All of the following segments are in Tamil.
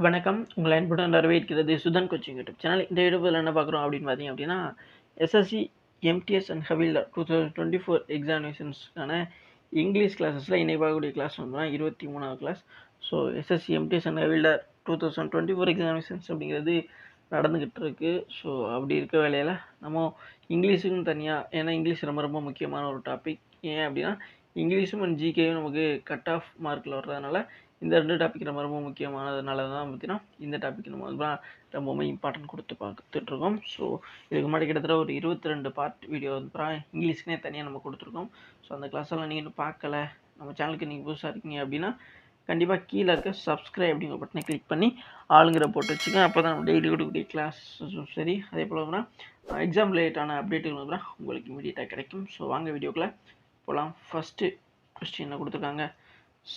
வணக்கம். உங்களை அன்புடன் வரவேற்கிறது சுதன் கோச்சிங் யூடியூப் சேனல். இந்த வீடியோவில் என்ன பார்க்குறோம் அப்படின்னு பார்த்தீங்க அப்படின்னா, எஸ்எஸ்சி, எம்டிஎஸ் அண்ட் ஹவில்தார் 2024 எக்ஸாமினேஷன்ஸ்க்கான இங்கிலீஷ் கிளாஸஸில் இன்றைக்கி பார்க்கக்கூடிய கிளாஸ் வந்து 23வது class. So SSC, MTS and Havildar 2024 examinations அப்படிங்கிறது நடந்துக்கிட்டு இருக்குது. ஸோ அப்படி இருக்க வேலையில் நம்ம இங்கிலீஷுக்கும் தனியாக, ஏன்னா இங்கிலீஷ் ரொம்ப ரொம்ப முக்கியமான ஒரு டாபிக். ஏன் அப்படின்னா இங்கிலீஷும் அண்ட் ஜிகேயும் நமக்கு கட் ஆஃப் மார்க்கில் வர்றதுனால இந்த 2 டாபிக் ரொம்ப ரொம்ப முக்கியமானதுனால தான் பார்த்தீங்கன்னா இந்த டாபிக் நம்ம வந்து ரொம்பவுமே இம்பார்ட்டன்ட் கொடுத்து பார்த்துட்ருக்கோம். ஸோ இதுக்கு முன்னாடி கிட்டத்தட்ட ஒரு 22 பார்ட் வீடியோ வந்து இங்கிலீஷ்னே தனியாக நம்ம கொடுத்துருக்கோம். ஸோ அந்த கிளாஸெல்லாம் நீங்கள் இன்னும் பார்க்கல, நம்ம சேனலுக்கு நீங்கள் புதுசாக இருக்கீங்க அப்படின்னா கண்டிப்பாக கீழே இருக்க சப்ஸ்கிரைப் அப்படிங்கிற பட்டனை கிளிக் பண்ணி ஆளுங்கிற போட்டு வச்சுக்கோங்க. அப்போ தான் நம்ம டெய்லி கொடுக்கக்கூடிய கிளாஸும் சரி, அதே போல் எக்ஸாம் ரிலேட்டான அப்டேட்டுகள் வந்து உங்களுக்கு இமீடியட்டாக கிடைக்கும். ஸோ வாங்க வீடியோக்குள்ளே போகலாம். ஃபஸ்ட்டு கொஸ்டின் கொடுத்துருக்காங்க.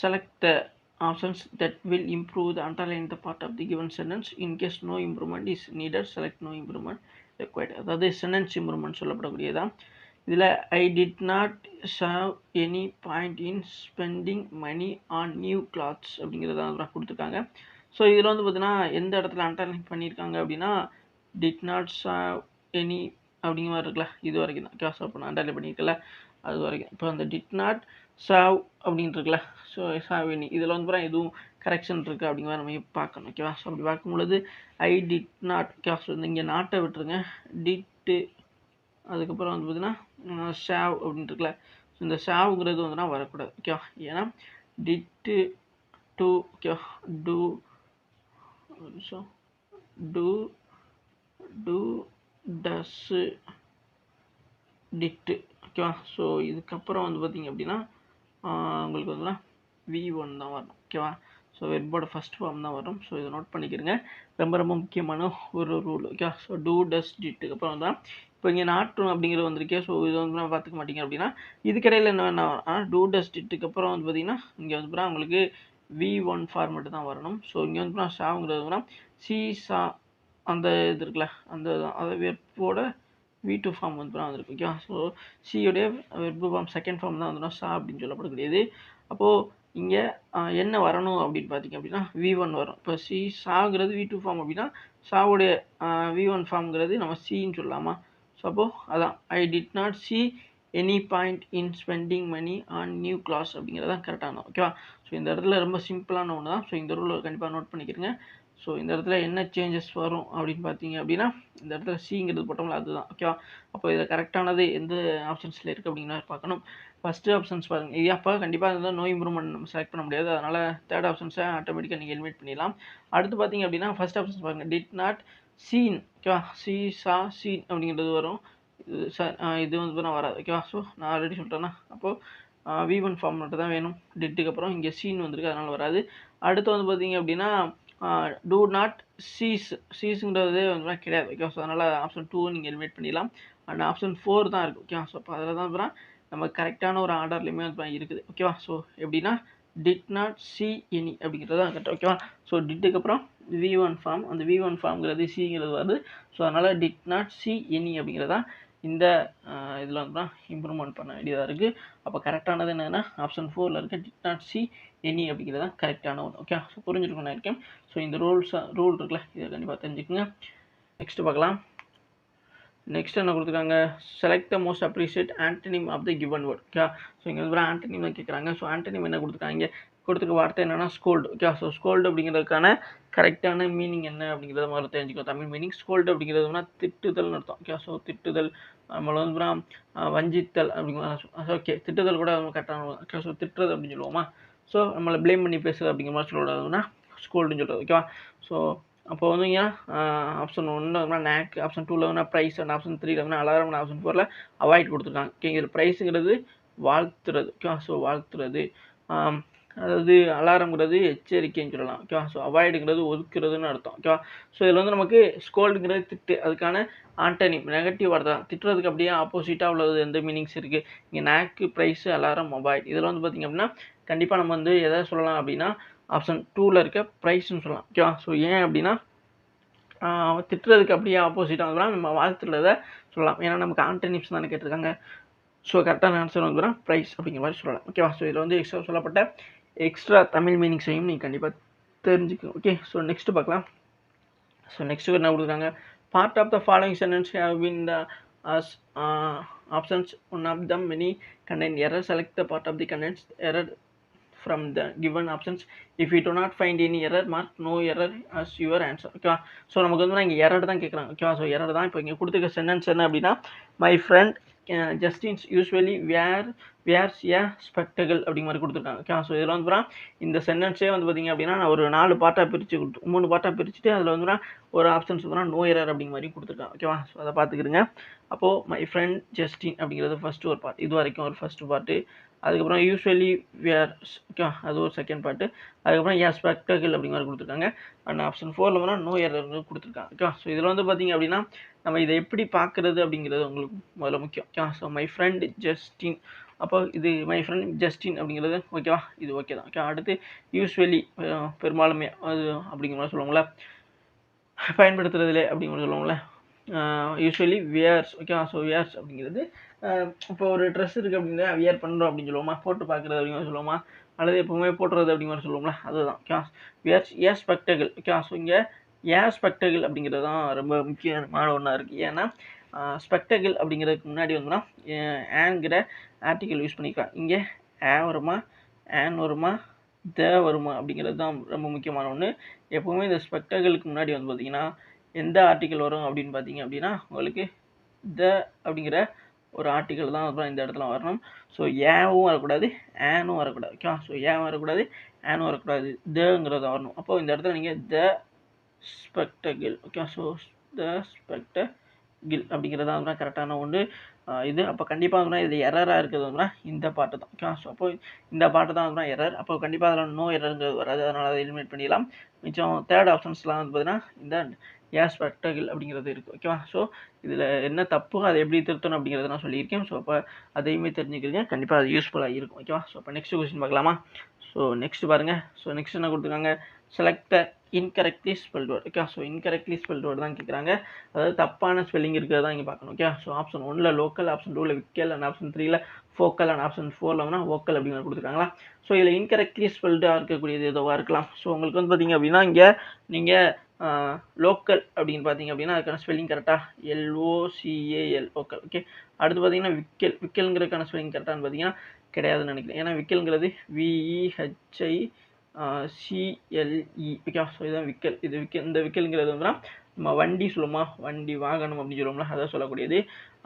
Select the options that will improve the underline the part of the given sentence. In case no improvement is needed, select no improvement required. அதாவது sentence improvement சொல்லப்படக்கூடியதான். இதில் I did not save any point in spending money on new clothes அப்படிங்கிறத கொடுத்துருக்காங்க. ஸோ இதில் வந்து பார்த்தீங்கன்னா எந்த இடத்துல அண்டர்லைன் பண்ணியிருக்காங்க அப்படின்னா did not save any அப்படிங்கிற மாதிரி இருக்குல்ல, இது வரைக்கும் தான் கேஸ் அப்போ நான் அண்டர்லைன் பண்ணியிருக்கல அது வரைக்கும். இப்போ அந்த டிட் நாட் சாவ் அப்படின்னு இருக்குல்ல, ஸோ சாவினி இதில் வந்து எதுவும் கரெக்ஷன் இருக்குது அப்படிங்கிற மாதிரி நம்ம பார்க்கணும். ஓகேவா? ஸோ அப்படி பார்க்கும்பொழுது ஐ டிட் நாட் கேஸ் வந்து இங்கே நாட்டை விட்டுருங்க, டிட்டு அதுக்கப்புறம் வந்து பார்த்தீங்கன்னா ஷாவ் அப்படின்னு இருக்குல்ல, ஸோ இந்த ஷாவுங்கிறது வந்துன்னா வரக்கூடாது. ஓகேவா? ஏன்னா டிட்டு டூ ஓகேவா, டூ ஸோ டூ டூ டஸ்ஸு டிட்டு ஓகேவா? ஸோ இதுக்கப்புறம் வந்து பார்த்திங்க அப்படின்னா உங்களுக்கு வந்து V1 தான் வரணும். ஓகேவா? ஸோ வெர்போட ஃபஸ்ட் ஃபார்ம் தான் வரும். ஸோ இதை நோட் பண்ணிக்கிறங்க, ரொம்ப ரொம்ப முக்கியமான ஒரு ரூல். ஓகேவா? ஸோ டூ டஸ் டிட்டுக்கு அப்புறம் தான் இப்போ இங்கே நாட்டும் அப்படிங்கிறது வந்திருக்கேன். ஸோ இது வந்து நான் பார்த்துக்க மாட்டீங்க அப்படின்னா இதுக்கிடையில் என்ன வேணால் டூ டஸ் டிட்டுக்கு அப்புறம் வந்து பார்த்திங்கன்னா இங்கே வந்து உங்களுக்கு V1 ஃபார்மெட்டு தான் வரணும். ஸோ இங்கே வந்து ஷாவுங்கிறது சி சா அந்த இது இருக்குல்ல, அந்த அதை வெர்போட V2 ஃபார்ம் வந்து வந்திருக்கு. ஓகேவா? ஸோ சியோடைய வெர்பு ஃபார்ம் செகண்ட் ஃபார்ம் தான் வந்து சா அப்படின்னு சொல்லப்படக்கூடியது. அப்போது இங்கே என்ன வரணும் அப்படின்னு பார்த்தீங்க அப்படின்னா V1 வரும். இப்போ சி சாங்கிறது V2 ஃபார்ம் அப்படின்னா சாவுடைய V1 ஃபார்ம்ங்கிறது நம்ம சின்னு சொல்லலாமா? ஸோ அப்போது அதான் I did not see any point in spending money on new class அப்படிங்கிறது தான் கரெக்டான. ஓகேவா? ஸோ இந்த இடத்துல ரொம்ப சிம்பிளான ஒன்று தான். ஸோ இந்த ரூலை கண்டிப்பாக நோட் பண்ணிக்கிறேங்க. ஸோ இந்த இடத்துல என்ன சேஞ்சஸ் வரும் அப்படின்னு பார்த்தீங்க அப்படின்னா இந்த இடத்துல சிங்கிறது போட்டோம்ல அதுதான். ஓகேவா? அப்போ இதில் கரெக்டானது எந்த ஆப்ஷன்ஸில் இருக்குது அப்படிங்கிற பார்க்கணும். ஃபஸ்ட்டு ஆப்ஷன்ஸ் பாருங்கள், இது அப்போ கண்டிப்பாக இருந்தால் நோ இம்ப்ரூவ்மெண்ட் நம்ம செலக்ட் பண்ண முடியாது. அதனால் தேர்ட் ஆப்ஷன்ஸை ஆட்டோமேட்டிக்காக நீங்கள் எலிமினேட் பண்ணிடலாம். அடுத்து பார்த்தீங்க அப்படின்னா ஃபஸ்ட் ஆப்ஷன்ஸ் பாருங்கள், டிட் நாட் சீன். ஓகேவா? சி சா சீன் அப்படிங்கிறது வரும். இது வந்து நான் வராது. ஓகேவா? ஸோ நான் ஆல்ரெடி சொல்லிட்டேன்னா அப்போது V1 ஃபார்ம் மட்டும் தான் வேணும். டிட்டுக்கு அப்புறம் இங்கே சீன் வந்திருக்கு, அதனால் வராது. அடுத்து வந்து பார்த்தீங்க அப்படின்னா டூ நாட் சீஸுங்கிறதே வந்து கிடையாது. ஓகே? ஸோ அதனால் ஆப்ஷன் 2 நீங்கள் எலிமினேட் பண்ணிடலாம். அண்ட் ஆப்ஷன் 4 தான் இருக்குது. ஓகே? ஸோ அப்போ அதில் தான் நம்ம கரெக்டான ஒரு ஆர்டர்லையுமே வந்து இருக்குது. ஓகேவா? ஸோ எப்படின்னா டிட் நாட் சி எனி அப்படிங்கிறது தான் கரெக்டாக. ஓகேவா? ஸோ டிட்டுக்கு அப்புறம் V1 ஃபார்ம், அந்த V1 ஃபார்ம்ங்கிறது சிங்கிறது வருது. ஸோ அதனால் டிட் நாட் சி எனி அப்படிங்கிறது தான் இந்த இதில் வந்து இம்ப்ரூவ்மெண்ட் பண்ண வேண்டியதாக இருக்குது. அப்போ கரெக்டானது என்னென்னா ஆப்ஷன் 4ல் இருக்க டிட் நாட் சி எனி அப்படிங்கிறது தான் கரெக்டான ஒன்று. ஓகே? ஸோ புரிஞ்சுருக்கும் நான் இருக்கேன். ஸோ இந்த ரூல் இருக்குல்ல, இதை கண்டிப்பாக தெரிஞ்சுக்கோங்க. நெக்ஸ்ட்டு பார்க்கலாம். நெக்ஸ்ட் என்ன கொடுத்துருக்காங்க, select the most appropriate antonym of the given word. Okay? So இங்கே வந்து ஆண்டனிம் தான் கேட்குறாங்க. ஸோ ஆண்டனிம் என்ன கொடுத்துருக்காங்க, கொடுத்துருக்க வார்த்தை என்னென்னா ஸ்கோல்டு. ஓகே? ஸோ ஸ்கோல்டு அப்படிங்கிறதுக்கான கரெக்டான மீனிங் என்ன அப்படிங்கிறத மாதிரி தெரிஞ்சுக்கோ. தமிழ் மீனிங் ஸ்கோல்டு அப்படிங்கிறதுனா திட்டுதல்னு அர்த்தம். ஓகே? ஸோ திட்டுதல், நம்மளை வந்து வஞ்சித்தல் அப்படிங்கிற ஓகே திட்டுதல் கூட கரெக்டான. ஓகே? ஸோ திட்டுறது அப்படின்னு சொல்லுவோமா? ஸோ நம்மளை ப்ளேம் பண்ணி பேசுறது அப்படிங்கிற மாதிரி சொல்லக்கூடாதுன்னா ஸ்கோல்டுன்னு சொல்கிறது. ஓகேவா? ஸோ அப்போ வந்து option 1 nag, option 2 praise, and option 3 alarm, option 4 avoid கொடுத்துருக்காங்க. ஓகே? இதில் ப்ரைஸுங்கிறது வாழ்த்துறது. ஓகேவா? ஸோ வாழ்த்துறது, அதாவது அலாரங்கிறது எச்சரிக்கைன்னு சொல்லலாம். ஓகேவா? ஸோ அவாய்டுங்கிறது ஒதுக்குறதுன்னு அர்த்தம். ஓகேவா? ஸோ இதில் வந்து நமக்கு ஸ்கோல்டுங்கிறது திட்டு, அதுக்கான ஆண்டனிம் நெகட்டிவ் வார்த்தை தான். திட்டுறதுக்கு அப்படியே ஆப்போசிட்டாக உள்ளது எந்த மீனிங்ஸ் இருக்குது இங்கே, நேக்கு, ப்ரைஸு, அலாரம், அவாய்ட். இதில் வந்து பார்த்திங்க அப்படின்னா கண்டிப்பாக நம்ம வந்து எதை சொல்லலாம் அப்படின்னா ஆப்ஷன் 2ல் இருக்க ப்ரைஸ்ன்னு சொல்லலாம். ஓகேவா? ஸோ ஏன் அப்படின்னா திட்டுறதுக்கு அப்படியே ஆப்போசிட்டாக நம்ம வாழ்த்துறதை சொல்லலாம். ஏன்னா நமக்கு ஆண்டனிம்ஸ் தானே கேட்டிருக்காங்க. ஸோ கரெக்டான ஆன்சர் வந்து ப்ரைஸ் அப்படிங்கிற மாதிரி சொல்லலாம். ஓகேவா? ஸோ இதில் வந்து எக்ஸ்ட்ரா சொல்லப்பட்ட எக்ஸ்ட்ரா தமிழ் மீனிங்ஸையும் நீங்கள் கண்டிப்பாக தெரிஞ்சுக்கணும். ஓகே, ஸோ நெக்ஸ்ட் பார்க்கலாம். ஸோ நெக்ஸ்ட் என்ன கொடுக்குறாங்க, part of the following sentence have been the as options, one of them many contain error. Select the part of the contains error from the given options. If you do not find any error, mark no error as your answer. ஓகேவா, ஸோ நமக்கு வந்து இங்கே எரர் தான் கேட்குறாங்க. ஓகேவா, ஸோ எரர் தான். இப்போ இங்கே கொடுத்துருக்க சென்டென்ஸ் என்ன அப்படின்னா, my friend Justin's usually wears a spectacle அப்படிங்கிற மாதிரி கொடுத்துருக்காங்க. ஓகேவா, ஸோ இதில் வந்து இந்த சென்டென்ஸே வந்து பார்த்திங்க அப்படின்னா நான் ஒரு 3 பார்ட்டாக பிரிச்சுட்டு அதில் வந்து ஒரு ஆப்ஷன்ஸ் வந்து நோ எரர் அப்படிங்கிற மாதிரி கொடுத்துருக்காங்க. ஓகேவா, ஸோ அதை பார்த்துக்கிடுங்க. அப்போது மை ஃப்ரெண்ட் ஜஸ்டின் அப்படிங்கிறது ஃபஸ்ட்டு ஒரு பார்ட், இது வரைக்கும் ஒரு ஃபஸ்ட்டு பார்ட்டு. அதுக்கப்புறம் யூஸ்வலி வேர்ஸ், ஓகேவா, அது ஒரு செகண்ட் பார்ட்டு. அதுக்கப்புறம் ஏ ஸ்பெக்டகிள் அப்படிங்கிற மாதிரி கொடுத்துருக்காங்க. அண்ட் ஆப்ஷன் 4ல் வந்து நோ எரர் கொடுத்துருக்காங்க. ஓகேவா, ஸோ இதில் வந்து பார்த்திங்க அப்படின்னா நம்ம இதை எப்படி பார்க்குறது அப்படிங்கிறது உங்களுக்கு முதல்ல முக்கியம். ஓகேவா, ஸோ மை ஃப்ரெண்ட் ஜஸ்டின், அப்போ இது மை ஃப்ரெண்ட் ஜஸ்டின் அப்படிங்கிறது ஓகேவா, இது ஓகே தான். ஓகே, அடுத்து யூஸ்வலி பெரும்பாலுமே அது அப்படிங்கிற மாதிரி சொல்லுவாங்களே, பயன்படுத்துறதுலே அப்படிங்கிற சொல்லுவாங்களே, யூஸ்வலி வியர்ஸ். ஓகேவா, ஸோ வியர்ஸ் அப்படிங்கிறது இப்போ ஒரு ட்ரெஸ் இருக்குது அப்படின்னா வியர் பண்ணுறோம் அப்படின்னு சொல்லுவோமா, போட்டு பார்க்குறது அப்படிங்கிற சொல்லுவோமா, அல்லது எப்பவுமே போட்டுறது அப்படிங்கிற மாதிரி சொல்லுவோம்ல, அதுதான். ஓகேவா, வியர்ஸ் ஏ ஸ்பெக்டகிள். ஓகேவா, ஸோ இங்கே ஏ ஸ்பெக்டகிள் அப்படிங்கிறது தான் ரொம்ப முக்கியமான ஒன்றா இருக்குது. ஏன்னா ஸ்பெக்டகிள் அப்படிங்கிறதுக்கு முன்னாடி வந்துன்னா ஏங்கிற ஆர்டிக்கல் யூஸ் பண்ணிக்கலாம். இங்கே ஏ வருமா, ஏன் வருமா, த வருமா அப்படிங்கிறது தான் ரொம்ப முக்கியமான ஒன்று. எப்போவுமே இந்த ஸ்பெக்டகிளுக்கு முன்னாடி வந்து பார்த்திங்கன்னா எந்த ஆர்டிக்கல் வரும் அப்படின்னு பார்த்தீங்க அப்படின்னா உங்களுக்கு த அப்படிங்கிற ஒரு ஆர்டிக்கல் தான் அப்புறம் இந்த இடத்துல வரணும். ஸோ ஏவும் வரக்கூடாது, ஏனும் வரக்கூடாது. ஓகே, ஸோ ஏன் வரக்கூடாது, ஏனும் வரக்கூடாது, தங்கிறத வரணும். அப்போ இந்த இடத்துல நீங்கள் த ஸ்பெக்டகிள். ஓகே, ஸோ த ஸ்பெக்டகிள் அப்படிங்கிறதா வந்து கரெக்டான ஒன்று இது. அப்போ கண்டிப்பாக வந்து இது எரராக இருக்கிறது வந்து இந்த பாட்டு தான். ஓகே, ஸோ அப்போ இந்த பாட்டு தான் வந்து எரர். அப்போ கண்டிப்பாக அதில் நோ எரருங்கிறது வராது, அதனால் அதை எலிமினேட் பண்ணிடலாம். மிச்சம் தேர்ட் ஆப்ஷன்ஸ்லாம் வந்து பார்த்தீங்கன்னா இந்த ஏ ஸ்பெக்டகிள் அப்படிங்கிறது இருக்குது. ஓகேவா, ஸோ இதில் என்ன தப்பு, அதை எப்படி திருத்தணும் அப்படிங்கிறத நான் சொல்லியிருக்கேன். ஸோ அப்போ அதையுமே தெரிஞ்சுக்கிறீங்க, கண்டிப்பாக அது யூஸ்ஃபுல்லாக இருக்கும். ஓகேவா, ஸோ அப்போ நெக்ஸ்ட் கொஸ்டின் பார்க்கலாமா. ஸோ நெக்ஸ்ட் பாருங்கள். ஸோ நெக்ஸ்ட் என்ன கொடுத்துருக்காங்க, select the incorrectly spelt word. Okay, so incorrectly spelt word தான் கேட்குறாங்க. அதாவது தப்பான ஸ்பெல்லிங் இருக்கிறது தான் இங்கே பார்க்கணும். ஓகே, ஸோ ஆப்ஷன் 1ல் லோக்கல், ஆப்ஷன் 2ல் விக்கல், அண்ட் ஆப்ஷன் 3ல் ஃபோக்கல், அண்ட் ஆப்ஷன் 4ல் வோக்கல் அப்படிங்கிற கொடுத்துருக்காங்களா. ஸோ இதில் இன்கரெக்ட்லி ஸ்பெல்டாக இருக்கக்கூடியது எதுவாக இருக்கலாம். ஸோ உங்களுக்கு வந்து பார்த்திங்க அப்படின்னா இங்கே நீங்கள் லோக்கல் அப்படின்னு பார்த்தீங்க அப்படின்னா அதுக்கான ஸ்பெல்லிங் கரெக்டாக LOCAL லோக்கல். ஓகே, அடுத்து பார்த்தீங்கன்னா விக்கல்ங்கிறதுக்கான ஸ்பெல்லிங் கரெக்டானு பார்த்தீங்கன்னா கிடையாதுன்னு நினைக்கிறேன். ஏன்னா விக்கல்ங்கிறது VEHICLE. ஓகே, ஸோ இதுதான் விக்கல். இது இந்த விக்கல்ங்கிறது வந்து நம்ம வண்டி சொல்லுவோமா, வண்டி வாகனம் அப்படின்னு சொல்லுவோம்ல, அதை சொல்லக்கூடியது.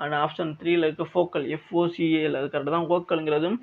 அண்ட் ஆப்ஷன் 3ல் இருக்க ஃபோக்கல் FOCAL அது கரெக்டாக தான். வோக்கல்ங்கிறதும்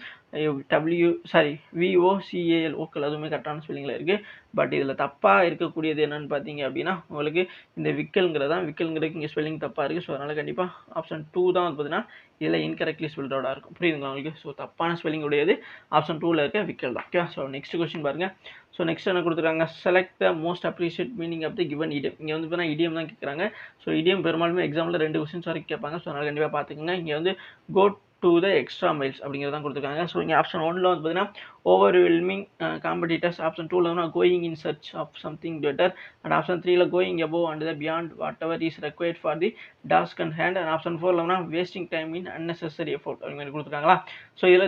VOCAL வோக்கல், அதுவுமே கரெக்டான ஸ்பெல்லிங்கில் இருக்குது. பட் இதில் தப்பாக இருக்கக்கூடியது என்னென்னு பார்த்தீங்க அப்படின்னா உங்களுக்கு இந்த விக்கல்ங்கிறதுக்கு இங்கே ஸ்பெல்லிங் தப்பாக இருக்குது. ஸோ அதனால் கண்டிப்பாக ஆப்ஷன் 2 தான் வந்து பார்த்தீங்கன்னா இதில் இன்கரெக்ட்லி ஸ்பெல்டோட இருக்கும். புரியுதுங்களா உங்களுக்கு. ஸோ தப்பான ஸ்பெல்லிங் உடையது ஆப்ஷன் 2ல் இருக்க விக்கல் தான். ஓகே, ஸோ நெக்ஸ்ட் கொஸ்டின் பாருங்கள். ஸோ நெக்ஸ்ட் என்ன கொடுத்துருக்காங்க, select the most appropriate meaning of the given idiom. இங்கே வந்து பார்த்தீங்கன்னா இடியம் தான் கேட்குறாங்க. ஸோ இடியம் பெரும்பாலுமே எக்ஸாமில் 2 கொஸ்டின்ஸ் வரைக்கும் கேட்பாங்க. ஸோ அதனால் கண்டிப்பாக பார்த்துக்கோங்க. இங்கே வந்து go to the extra miles அப்படிங்கிறது தான் கொடுத்துருக்காங்க. ஸோ இங்கே ஆப்ஷன் 1ல் வந்து பார்த்தீங்கன்னா ஓவர்வெல்மிங் காம்படிட்டர்ஸ், ஆப்ஷன் 2ல் வந்து going in search of something better, and option 3ல் going above and the beyond whatever is required for the task and hand, and option 4ல் வந்து wasting time in unnecessary effort அப்படி மாதிரி கொடுத்துருக்காங்களா. ஸோ இதில்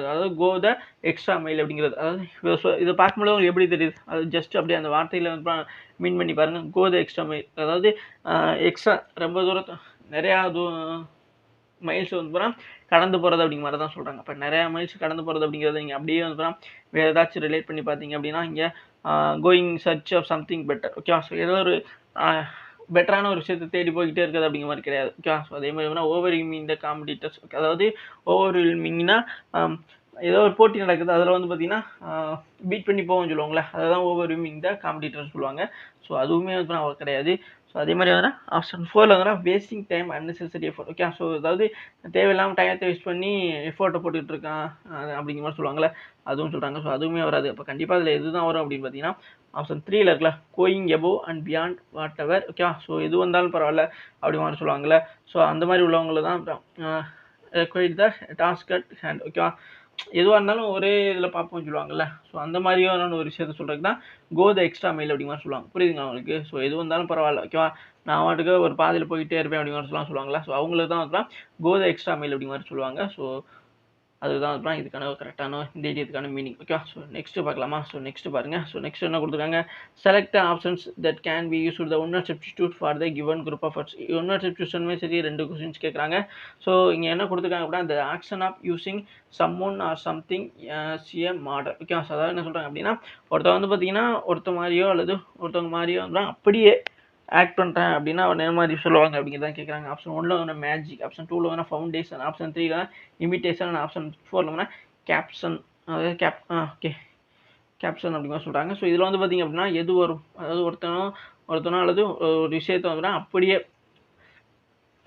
அதாவது கோ த எக்ஸ்ட்ரா மைல் அப்படிங்கிறது, அதாவது இதை பார்க்கும்போது உங்களுக்கு எப்படி தெரியுது, அது ஜஸ்ட் அப்படியே அந்த வார்த்தையில் வந்து மீன் பண்ணி பாருங்கள். கோ த எக்ஸ்ட்ரா மைல், அதாவது எக்ஸ்ட்ரா ரொம்ப தூரத்தை நிறையா மைல்ஸ் வந்து போனால் கடந்து போகிறது அப்படிங்கிற மாதிரி தான் சொல்கிறாங்க. இப்போ நிறையா மைல்ஸ் கடந்து போகிறது அப்படிங்கிறது இங்கே அப்படியே வந்து போனால் வேறு ஏதாச்சும் ரிலேட் பண்ணி பார்த்தீங்க அப்படின்னா இங்கே going search of something better. Okay, so ஏதோ ஒரு பெட்டரான ஒரு விஷயத்தை தேடி போய்கிட்டே இருக்குது அப்படிங்கிற மாதிரி கிடையாது. ஓகே, ஸோ அதே மாதிரி வேணால் ஓவர்வெல்மிங் த காம்படிட்டர்ஸ். அதாவது ஓவர்வெல்மிங்னா ஏதோ ஒரு போட்டி நடக்குது, அதில் வந்து பார்த்திங்கன்னா பீட் பண்ணி போவோம்னு சொல்லுவாங்களே, அதை தான் ஓவர்வெல்மிங் த காம்படிட்டர்ஸ் சொல்லுவாங்க. ஸோ அதுவுமே வந்து அவர் கிடையாது. ஸோ அதே மாதிரி வந்து ஆப்ஷன் 4ல் வந்து wasting time unnecessary effort. Okay, so அதாவது தேவையில்லாமல் டைத்தை வேஸ்ட் பண்ணி எஃபோர்ட்டை போட்டுக்கிட்டு இருக்கான் அப்படிங்கிற மாதிரி சொல்லுவாங்களே, அதுவும் சொல்கிறாங்க. ஸோ அதுவுமே வராது. அப்போ கண்டிப்பாக அதில் எது தான் வரும் அப்படின்னு பார்த்தீங்கன்னா ஆப்ஷன் 3ல் இருக்கல going above and beyond what ever. Okay, so எது வந்தாலும் பரவாயில்ல அப்படி மாதிரி சொல்லுவாங்கள்ல. ஸோ அந்த மாதிரி உள்ளவங்கள தான் required the task at hand. ஓகேவா, எதுவாக இருந்தாலும் ஒரே இதில் பார்ப்போம்னு சொல்லுவாங்கள்ல. ஸோ அந்த மாதிரியான ஒரு விஷயத்த சொல்கிறதுக்கு தான் கோ த எக்ஸ்ட்ரா மைல் அப்படி மாதிரி சொல்லுவாங்க. புரியுதுங்க அவங்களுக்கு. ஸோ எது வந்தாலும் பரவாயில்ல, ஓகேவா, நான் வாட்டுக்கு ஒரு பாதையில் போயிட்டே இருப்பேன் அப்படி மாதிரி சொல்லுவாங்களா. ஸோ அவங்களுக்கு தான் கோ த எக்ஸ்ட்ரா மைல் அப்படி மாதிரி சொல்லுவாங்க. ஸோ அதுதான் வந்து இதுக்கான கரெக்டான இந்த இதுக்கான மீனிங். ஓகே, ஸோ நெக்ஸ்ட் பார்க்கலாமா? ஸோ நெக்ஸ்ட் பாருங்க. ஸோ நெக்ஸ்ட் என்ன கொடுத்துருக்காங்க, select options that can be use the one word substitute for the given group of words. One word சப்ஸ்டிடியூஷனுமே சரி 2 கொஸ்டின்ஸ் கேட்குறாங்க. ஸோ இங்கே என்ன கொடுத்துருக்காங்க அப்படின்னா, the action of using someone or something as a model. Okay, அதாவது என்ன சொல்கிறாங்க அப்படின்னா, ஒருத்தர் வந்து பார்த்தீங்கன்னா ஒருத்த மாதிரியோ அல்லது ஒருத்தவங்க மாதிரியோ வந்து அப்படியே ஆக்ட் பண்ணுறேன் அப்படின்னா அவர் என்ன மாதிரி சொல்லுவாங்க அப்படிங்கிறதான் கேட்குறாங்க. ஆப்ஷன் 1ல் வந்து மேஜிக், ஆப்ஷன் 2ல் வந்து ஃபவுண்டேஷன், ஆப்ஷன் 3ல் இமிட்டேஷன், ஆப்ஷன் 4ல் வந்து கேப்ஷன், அதாவது ஓகே கேப்ஷன் அப்படிங்கிற சொல்கிறாங்க. ஸோ இதில் வந்து பார்த்திங்க அப்படின்னா எது வரும், அதாவது ஒருத்தனோ அல்லது ஒரு விஷயத்தை வந்து அப்படியே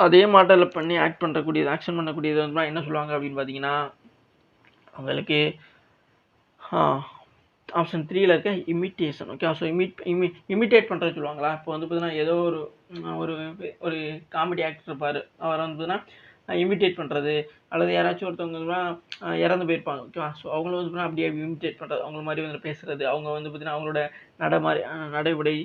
அதே மாடலில் பண்ணி ஆக்ட் பண்ணக்கூடியது, ஆக்ஷன் பண்ணக்கூடியது வந்து என்ன சொல்லுவாங்க அப்படின்னு பார்த்தீங்கன்னா, அவங்களுக்கு ஆப்ஷன் 3ல் இருக்க இமிட்டேஷன். ஓகே, ஸோ இமிட்டேட் பண்ணுறது சொல்லுவாங்களா. இப்போ வந்து பார்த்தீங்கன்னா ஏதோ ஒரு காமெடி ஆக்டர் இருப்பார், அவர் வந்து பார்த்தீங்கன்னா இமிட்டேட் பண்ணுறது, அல்லது யாராச்சும் ஒருத்தவங்கலாம் இறந்து போயிருப்பாங்க. ஓகேவா, ஸோ அவங்கள வந்து பார்த்தீங்கன்னா அப்படியே இமிட்டேட் பண்ணுறது, அவங்கள மாதிரி வந்து பேசுகிறது, அவங்க வந்து பார்த்தீங்கன்னா அவங்களோட நடைமுறை,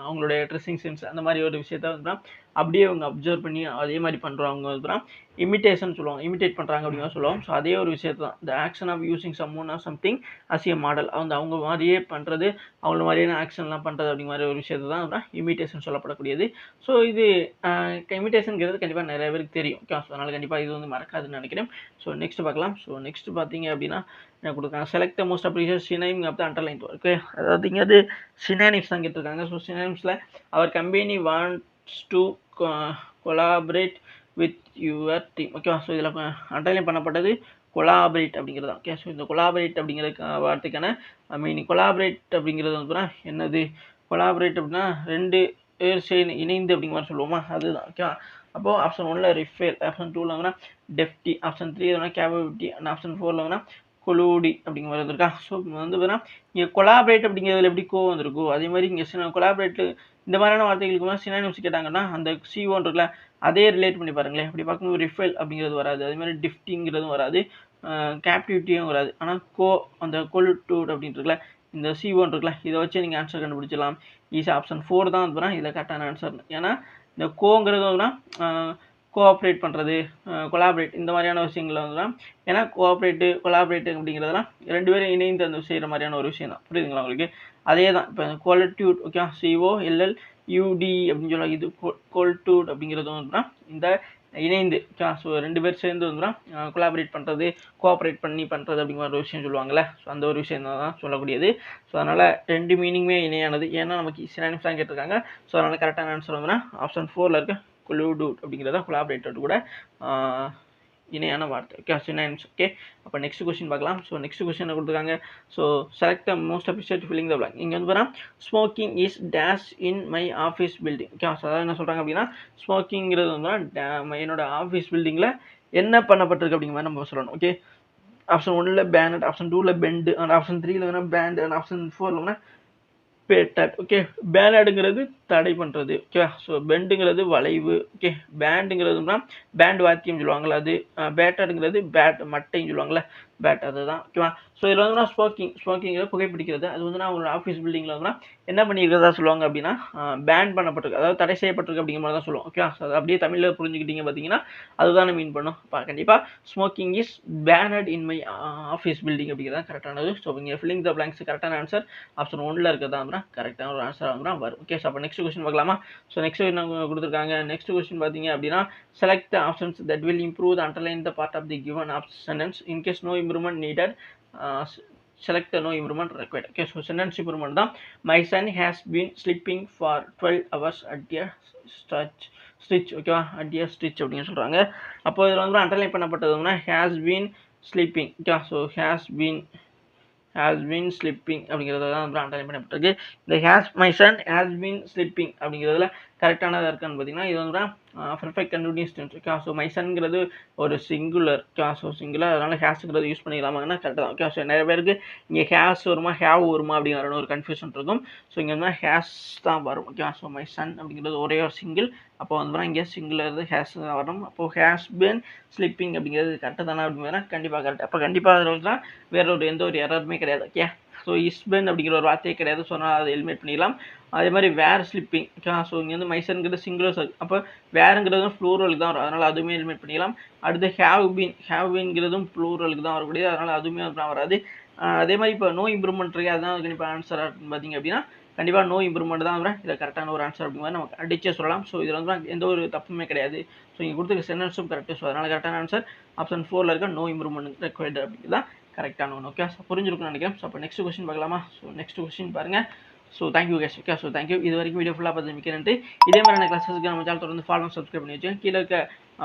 அவங்களுடைய ட்ரெஸ்ஸிங் சென்ஸ், அந்த மாதிரி ஒரு விஷயத்த வந்து அப்படியே அவங்க அப்சர்வ் பண்ணி அதே மாதிரி பண்ணுறவங்க வந்து இமிட்டேஷன் சொல்லுவாங்க, இமிட்டேட் பண்ணுறாங்க அப்படின்னு சொல்லுவோம். ஸோ அதே ஒரு விஷயத்தை தான் the action of using someone or something as a model, அவங்க மாதிரியே பண்ணுறது, அவங்கள மாதிரியான ஆக்ஷன்லாம் பண்ணுறது அப்படிங்கிற மாதிரி ஒரு விஷயத்தை தான் இமிட்டேஷன் சொல்லப்படக்கூடியது. ஸோ இது இமிட்டேஷனுங்கிறது கண்டிப்பாக நிறைய பேருக்கு தெரியும். ஓகே, ஸோ அதனால் கண்டிப்பாக இது வந்து மறக்காதுன்னு நினைக்கிறேன். ஸோ நெக்ஸ்ட் பார்க்கலாம். ஸோ நெக்ஸ்ட் பார்த்தீங்க அப்படின்னா என்ன கொடுக்குறாங்க, select the most appropriate synonym of the underline. Okay, அதாவது இங்கே வந்து சினானிம்ஸ் தான் கேட்டிருக்காங்க. ஸோ சினானிம்ஸில் our company wants to collaborate with your team. ஓகேவா, ஸோ இதில் அண்டர்லைன் பண்ணப்பட்டது கொலாபரேட் அப்படிங்கிறது தான். ஓகே, ஸோ இந்த கொலாபரேட் அப்படிங்கிறதுக்கு வார்த்தைக்கான மீனிங், கொலாபரேட் அப்படிங்கிறது வந்து என்னது, கொலாபரேட் அப்படின்னா 2 பேர் சேர்ந்து இணைந்து அப்படிங்கிற மாதிரி சொல்லுவோமா, அதுதான். ஓகேவா, அப்போது ஆப்ஷன் 1ல் ரிஃபேல், ஆப்ஷன் 2ல் வந்து டெஃப்டி, ஆப்ஷன் 3 வந்து கேபபிலிட்டி, அண்ட் ஆப்ஷன் 4ல் வந்து கொலூடி அப்படிங்கிற மாதிரி வந்திருக்கா. ஸோ வந்து பார்த்தீங்கன்னா இங்கே கொலாபரேட் அப்படிங்கிறதுல எப்படி வந்திருக்கோ அதே மாதிரி இங்கே கொலாபரேட் இந்த மாதிரியான வார்த்தைகளுக்கு சினானிம்ஸ் கேட்டாங்கன்னா அந்த சிஓன்னு இருக்குல்ல அதே ரிலேட் பண்ணி பாருங்களேன். அப்படி பார்க்கும்போது ரிஃபேல் அப்படிங்கிறது வராது, அதே மாதிரி டிஃப்டிங்கிறதும் வராது, கேப்டிவிட்டியும் வராது. ஆனால் அந்த கொல்டூட் அப்படின்ட்டு இருக்குல்ல, இந்த சிஓன்னு இருக்குல்ல, இதை வச்சு நீங்கள் ஆன்சர் கண்டுபிடிச்சிடலாம். ஈஸி ஆப்ஷன் 4 தான் வந்து இதில் கரெக்டான ஆன்சர். ஏன்னா இந்த கோங்கிறது வந்து கோஆப்ரேட் பண்ணுறது, கொலாபரேட் இந்த மாதிரியான விஷயங்கள் வந்து ஏன்னா கொலாபரேட்டு அப்படிங்கிறதெல்லாம் 2 பேரும் இணைந்து அந்த செய்கிற மாதிரியான ஒரு விஷயம் தான். புரியுதுங்களா உங்களுக்கு? அதே தான் இப்போ கொல்டியூட், ஓகே, COLLUD அப்படின்னு சொல்லுவாங்க. இது கொல்டூட் அப்படிங்கிறது வந்து இந்த இணைந்து, ஸோ 2 பேர் சேர்ந்து வந்து கொலாபரேட் பண்ணுறது, கோஆப்ரேட் பண்ணி பண்ணுறது அப்படிங்கிற ஒரு விஷயம் சொல்லுவாங்கள்ல. ஸோ அந்த ஒரு விஷயம் தான் சொல்லக்கூடியது. ஸோ அதனால் 2 மீனிங்குமே இணையானது. ஏன்னா நமக்கு சினானிம்ஸ் தான் கேட்டிருக்காங்க. ஸோ அதனால் கரெக்டான ஆன்சர் வந்து ஆப்ஷன் 4ல் இருக்க கொலூடூட் அப்படிங்கிறத கொலாபரேட்டட் கூட இணையான வார்த்தை. Okay, synonyms. ஓகே, அப்போ நெக்ஸ்ட் கொஸ்டின் பார்க்கலாம். ஸோ நெக்ஸ்ட் கொஸ்டின் என்ன கொடுத்துருக்காங்க, so select the most appropriate filling the blank. இங்கே வந்து பார்த்தா smoking is dash in my office building. Okay, so அதாவது என்ன சொல்கிறாங்க அப்படின்னா ஸ்மோக்கிங்கிறது வந்து என்னோட ஆஃபீஸ் பில்டிங்கில் என்ன பண்ணப்பட்டிருக்கு அப்படிங்கிற மாதிரி நம்ம சொல்லணும். ஓகே, ஆப்ஷன் 1ல் பேனட், ஆப்ஷன் 2ல் பெண்டு, அண்ட் ஆப்ஷன் 3ல் வேணால் பேண்ட், அண்ட் ஆப்ஷன் 4ல் வேணால் பேட்டட். ஓகே, பேனடுங்கிறது தடை பண்ணுறது. ஓகே, ஸோ பெண்டுங்கிறது வளைவு. ஓகே, பேண்டுங்கிறதுனா பேண்ட் வாத்தியம் சொல்லுவாங்களா, அது பேட்டடுங்கிறது மட்டைன்னு சொல்லுவாங்களே, பேட், அதுதான். ஓகேவா, ஸோ இதில் வந்து ஸ்மோக்கிங்கிறது புகைப்பிடிக்கிறது. அது வந்து அவங்களோட ஆஃபீஸ் பில்டிங்கில் வந்து என்ன பண்ணியிருக்கிறதா சொல்லுவாங்க அப்படின்னா பேன் பண்ணப்பட்டிருக்கு, அதாவது தடை செய்யப்பட்டிருக்கு அப்படிங்கிற மாதிரி தான் சொல்லுவோம். ஓகே, ஸோ அது அப்படியே தமிழில் புரிஞ்சுக்கிட்டீங்க பார்த்தீங்கன்னா அதுதானே மீன் பண்ணும். கண்டிப்பாக smoking is banned in my office building அப்படிங்கிறதான் கரெக்டானது. ஸோ இங்கே ஃபில்லிங் த பிளாங்க்ஸ் கரெக்டான ஆன்சர் ஆப்ஷன் 1ல் இருக்கிறதா கரெக்டான ஒரு ஆன்சர் வரும். ஓகே, ஸோ அப்போ நெக்ஸ்ட் கொஸ்டின் பார்க்கலாமா. ஸோ நெக்ஸ்ட் என்ன கொடுத்துருக்காங்க, நெக்ஸ்ட் கொஸ்டின் பார்த்தீங்க அப்படின்னா select the options that will improve the underline the part of the given sentence in case no improvement needed, select the no improvement required. Okay, so sentence improvement தான். My son has been sleeping for 12 hours at a stitch. ஓகேவா, at a stitch அப்படின்னு சொல்கிறாங்க. அப்போ இதில் வந்து அண்டர்லைன் பண்ணப்பட்டதுன்னா has been sleeping. Okay, so has been sleeping அப்படிங்கிறத தான் வந்து அண்டர்லைன் பண்ணப்பட்டிருக்கு. இந்த my son has been sleeping அப்படிங்கிறதுல கரெக்டானதாக இருக்கான்னு பார்த்தீங்கன்னா இது வந்து perfect continuous tense. Okay, so my சன்ங்கிறது ஒரு சிங்குலர். ஓகே, ஸோ சிங்குலர், அதனால் ஹேஸுங்கிறது யூஸ் பண்ணிக்கலாமாங்கன்னா கரெக்டாக தான். ஓகே, ஸோ நிறைய பேருக்கு இங்கே ஹேஸ் வருமா ஹேவ் வருமா அப்படிங்கிற ஒரு கன்ஃபியூஷன் இருக்கும். ஸோ இங்கே வந்து ஹேஸ் தான் வரும். ஓகே, ஸோ மை சன் அப்படிங்கிறது ஒரே ஒரு சிங்கிள், அப்போ வந்து இங்கே சிங்குலர் ஹேஸ் தான் வரும். அப்போது ஹேஸ் பீன் ஸ்லீப்பிங் அப்படிங்கிறது கரெக்டாக தானே அப்படிங்கிறதுனா கண்டிப்பாக கரெக்ட். அப்போ கண்டிப்பாக அதில் வந்து வேற எந்த ஒரு எரருமே கிடையாது. ஓகே, ஸோ இஸ்பென் அப்படிங்கிற ஒரு வார்த்தையே கிடையாது. ஸோ அதனால் அதை எலிமினேட் பண்ணிடலாம். அதே மாதிரி வேர் ஸ்லிப்பிங். ஓகேவா? ஸோ இங்கே வந்து மைசன்கிறது சிங்குலர், அப்போ வேறுங்கிறது ப்ளூரலுக்கு தான் வரும். அதனால் அதுவுமே எலிமினேட் பண்ணிடலாம். அடுத்து ஹேவ் பீன்ங்கிறதும் ப்ளூரலுக்கு தான் வரக்கூடியது. அதனால் அதுவுமே வராது. அதே மாதிரி இப்போ நோ இம்ப்ரூவ்மெண்ட் இருக்குது, அதுதான் கண்டிப்பாக ஆன்சர் பார்த்தீங்க அப்படின்னா கண்டிப்பாக நோ இம்ப்ரூவ்மெண்ட் தான் வரும். இதில் கரெக்டான ஒரு ஆன்சர் அப்படிங்கிற நம்ம அடிச்சே சொல்லலாம். ஸோ இதில் வந்து எந்த ஒரு தப்புமே கிடையாது. ஸோ இங்கே கொடுத்துருக்க சென்டென்ஸும் கரெக்டு. ஸோ அதனால் கரெக்டான ஆன்சர் ஆப்ஷன் 4ல் இருக்க நோ இம்ப்ரூவ்மெண்ட் ரெக்வயர்டு அப்படிங்கிறது தான் கரெக்டான ஒன்று. ஓகே, ஸோ புரிஞ்சிருக்குன்னு நினைக்கிறேன். ஸோ அப்போ நெக்ஸ்ட் கொஸ்டின் பார்க்கலாமா? ஸோ நெக்ஸ்ட் கொஸ்டின் பாருங்கள். So thank you case. Okay, so thank you. இது வரைக்கும் வீடியோ ஃபுல்லாக பார்த்து மிக்க நன்றி. இதே மாதிரியான கிளாஸஸ்க்கு நம்ம சேனல் தொடர்ந்து ஃபாலோ சப்ஸ்கிரைப் பண்ணி வச்சுக்கோங்க. கீழே இருக்க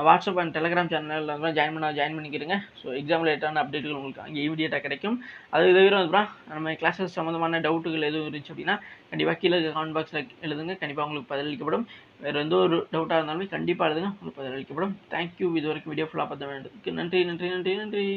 வாட்ஸ்அப் அண்ட் டெலிகிராம் சேனலில் வந்து ஜாயின் பண்ணிக்கிறேங்க. ஸோ எக்ஸாம் ரிலேட்டான அப்டேட்டுகள் உங்களுக்கு அங்கே இமீடியட்டாக கிடைக்கும். அது தவிர வந்து நம்ம கிளாஸஸ் சம்மந்தமான டவுட்டுகள் எதுவும் இருந்துச்சு அப்படின்னா கண்டிப்பாக கீழே இருக்க கமெண்ட் பாக்ஸில் எழுதுங்க. கண்டிப்பாக உங்களுக்கு பதிலளிக்கப்படும். வேறு எந்த ஒரு டவுட்டாக இருந்தாலுமே கண்டிப்பாக எழுதுங்க, உங்களுக்கு பதிலளிக்கப்படும். தேங்க்யூ. இது வரைக்கும் வீடியோ ஃபுல்லாக பார்த்து வேண்டியதுக்கு நன்றி.